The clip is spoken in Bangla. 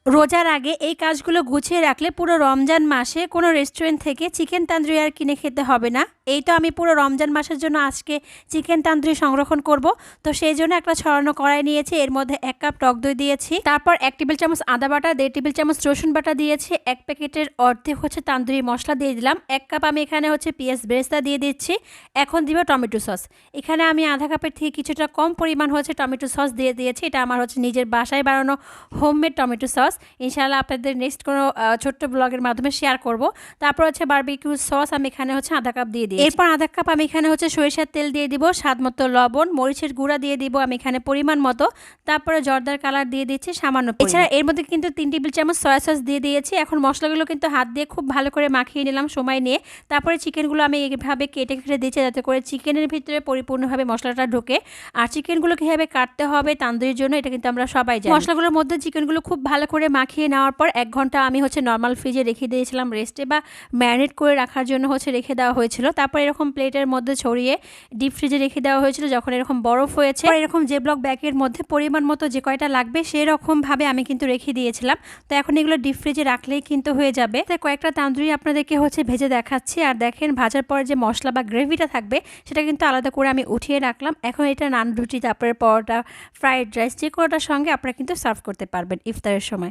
রোজার আগে এই কাজগুলো গুছিয়ে রাখলে পুরো রমজান মাসে কোনো রেস্টুরেন্ট থেকে চিকেন তান্দুরি আর কিনে খেতে হবে না। এই তো আমি পুরো রমজান মাসের জন্য আজকে চিকেন তান্দুরি সংরক্ষণ করব। তো সেই জন্য একটা ছড়ানো কড়াই নিয়েছি, এর মধ্যে 1 কাপ টক দই দিয়েছি, তারপর 1 টেবিল চামচ আদা বাটা, 1.5 টেবিল চামচ রসুন বাটা দিয়েছি, 1 প্যাকেটের অর্ধেক তান্দুরি মশলা দিয়ে দিলাম, 1 কাপ আমি এখানে পেঁয়াজ বেরেস্তা দিয়ে দিচ্ছি। এখন দিব টমেটো সস। এখানে আমি আধা কাপের থেকে কিছুটা কম পরিমাণ টমেটো সস দিয়ে দিয়েছি। এটা আমার নিজের বাসায় বানানো হোমমেড টমেটো সস। ইনশাআল্লাহ আপনাদের নেক্সট কোনো ছোট্ট ব্লগের মাধ্যমে শেয়ার করব। তারপর বারবিকিউ সস আমি এখানে আধা কাপ দিয়ে দিই। এরপর আধা কাপ আমি এখানে সরিষার তেল দিয়ে দিব, স্বাদ মতো লবণ, মরিচের গুঁড়া দিয়ে দিব আমি এখানে পরিমাণ মতো, তারপরে জর্দার কালার দিয়ে দিচ্ছি সামান্য। এছাড়া এর মধ্যে কিন্তু 3 টেবিল চামচ সয়া সস দিয়ে দিয়েছি। এখন মশলাগুলো কিন্তু হাত দিয়ে খুব ভালো করে মাখিয়ে নিলাম সময় নিয়ে। তারপরে চিকেনগুলো আমি এইভাবে কেটে কেটে দিচ্ছি যাতে করে চিকেনের ভিতরে পরিপূর্ণভাবে মশলাটা ঢোকে। আর চিকেনগুলো কীভাবে কাটতে হবে তান্দুরির জন্য এটা কিন্তু আমরা সবাই জানি। মশলাগুলোর মধ্যে চিকেনগুলো খুব ভালো করে মাখিয়ে নেওয়ার পর 1 ঘন্টা আমি নর্মাল ফ্রিজে রেখে দিয়েছিলাম রেস্টে বা ম্যারিনেট করে রাখার জন্য রেখে দেওয়া হয়েছিল। তারপর এরকম প্লেটের মধ্যে ছড়িয়ে ডিপ ফ্রিজে রেখে দেওয়া হয়েছিল। যখন এরকম বরফ হয়েছে এরকম যে ব্লক ব্যাগের মধ্যে পরিমাণ মতো যে কয়টা লাগবে সেরকমভাবে আমি কিন্তু রেখে দিয়েছিলাম। তো এখন এগুলো ডিপ ফ্রিজে রাখলেই কিন্তু হয়ে যাবে। তাই কয়েকটা তান্দুরি আপনাদেরকে ভেজে দেখাচ্ছি। আর দেখেন ভাজার পর যে মশলা বা গ্রেভিটা থাকবে সেটা কিন্তু আলাদা করে আমি উঠিয়ে রাখলাম। এখন এটা নান রুটি, তারপরে পরোটা, ফ্রাইড রাইস যে কোনোটার সঙ্গে আপনারা কিন্তু সার্ভ করতে পারবেন ইফতারের সময়।